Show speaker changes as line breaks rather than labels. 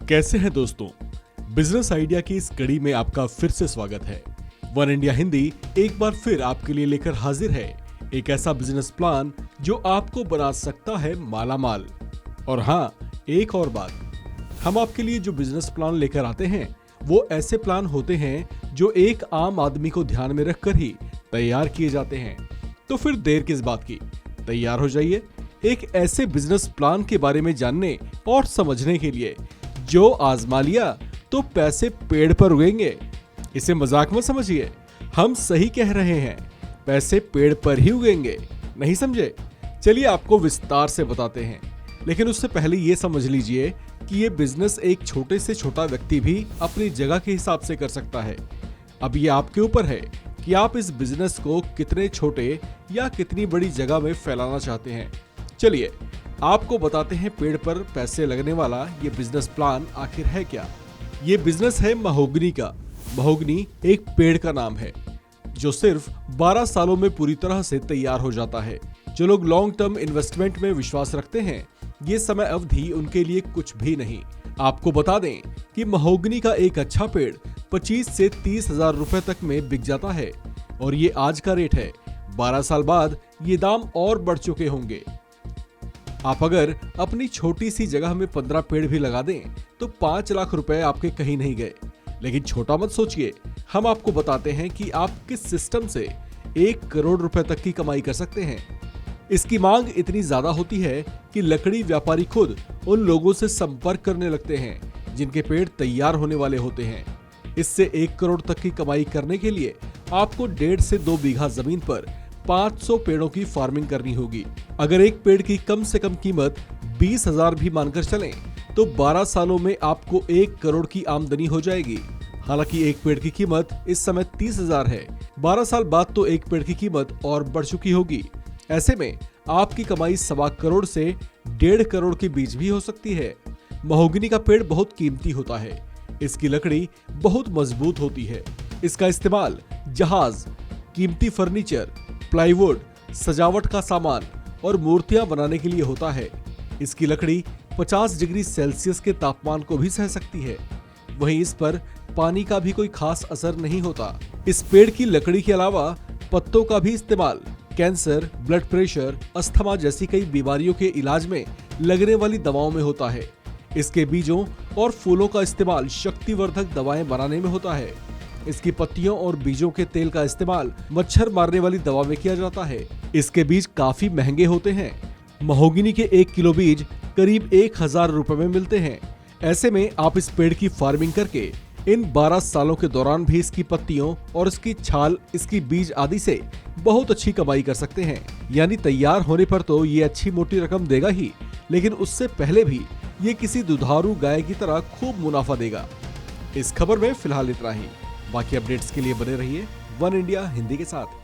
कैसे हैं दोस्तों। बिजनेस आइडिया की इस कड़ी में आपका फिर से स्वागत है। वन इंडिया हिंदी एक बार फिर आपके लिए लेकर हाजिर है एक ऐसा बिजनेस प्लान जो आपको बना सकता है मालामाल। और हाँ, एक और बात, हम आपके लिए जो बिजनेस प्लान लेकर आते हैं वो ऐसे प्लान होते हैं जो एक आम आदमी को ध्यान में रखकर ही तैयार किए जाते हैं। तो फिर देर किस बात की, तैयार हो जाइए एक ऐसे बिजनेस प्लान के बारे में जानने और समझने के लिए जो आजमा लिया तो पैसे पेड़ पर उगेंगे। इसे मजाक मत समझिए, हम सही कह रहे हैं, पैसे पेड़ पर ही उगेंगे। नहीं समझे? चलिए आपको विस्तार से बताते हैं, लेकिन उससे पहले ये समझ लीजिए कि ये बिजनेस एक छोटे से छोटा व्यक्ति भी अपनी जगह के हिसाब से कर सकता है। अब ये आपके ऊपर है कि आप इस बिजनेस को कितने छोटे या कितनी बड़ी जगह में फैलाना चाहते हैं। चलिए आपको बताते हैं पेड़ पर पैसे लगने वाला ये बिजनेस प्लान आखिर है क्या। ये बिजनेस है महोगनी का। महोगनी एक पेड़ का नाम है जो सिर्फ 12 सालों में पूरी तरह से तैयार हो जाता है। जो लोग लॉन्ग टर्म इन्वेस्टमेंट में विश्वास रखते हैं, ये समय अवधि उनके लिए कुछ भी नहीं। आपको बता दें कि महोगनी का एक अच्छा पेड़ 25 से 30 हजार रुपए तक में बिक जाता है और ये आज का रेट है। 12 साल बाद ये दाम और बढ़ चुके होंगे। आप अगर अपनी छोटी सी जगह में 15 पेड़ भी लगा दें तो 5 लाख रुपए आपके कहीं नहीं गए। लेकिन छोटा मत सोचिए, हम आपको बताते हैं कि आप किस सिस्टम से 1 करोड़ रुपए तक की कमाई कर सकते हैं। इसकी मांग इतनी ज्यादा होती है कि लकड़ी व्यापारी खुद उन लोगों से संपर्क करने लगते हैं जिनके पेड़ तैयार होने वाले होते हैं। इससे 1 करोड़ तक की कमाई करने के लिए आपको 1.5 से 2 बीघा जमीन पर 500 पेड़ों की फार्मिंग करनी होगी। अगर एक पेड़ की कम से कम कीमत 20,000 भी मानकर चलें तो 12 सालों में आपको 1 करोड़ की आमदनी हो जाएगी। हालांकि एक पेड़ की कीमत इस समय 30,000 है। 12 साल बाद तो एक पेड़ की कीमत और बढ़ चुकी होगी। ऐसे में आपकी कमाई 1.25 करोड़ से 1.5 करोड़ के बीच भी हो सकती है। महोगनी का पेड़ बहुत कीमती होता है। इसकी लकड़ी बहुत मजबूत होती है। इसका इस्तेमाल जहाज, कीमती फर्नीचर, प्लाईवुड, सजावट का सामान और मूर्तियां बनाने के लिए होता है। इसकी लकड़ी 50 डिग्री सेल्सियस के तापमान को भी सह सकती है। वहीं इस पर पानी का भी कोई खास असर नहीं होता। इस पेड़ की लकड़ी के अलावा पत्तों का भी इस्तेमाल कैंसर, ब्लड प्रेशर, अस्थमा जैसी कई बीमारियों के इलाज में लगने वाली दवाओं में होता है। इसके बीजों और फूलों का इस्तेमाल शक्तिवर्धक दवाएं बनाने में होता है। इसकी पत्तियों और बीजों के तेल का इस्तेमाल मच्छर मारने वाली दवा में किया जाता है। इसके बीज काफी महंगे होते हैं। महोगनी के 1 किलो बीज करीब 1,000 रुपए में मिलते हैं। ऐसे में आप इस पेड़ की फार्मिंग करके इन 12 सालों के दौरान भी इसकी पत्तियों और इसकी छाल, इसकी बीज आदि से बहुत अच्छी कमाई कर सकते हैं। यानी तैयार होने पर तो ये अच्छी मोटी रकम देगा ही, लेकिन उससे पहले भी ये किसी दुधारू गाय की तरह खूब मुनाफा देगा। इस खबर में फिलहाल इतना ही। बाकी अपडेट्स के लिए बने रहिए वन इंडिया हिंदी के साथ।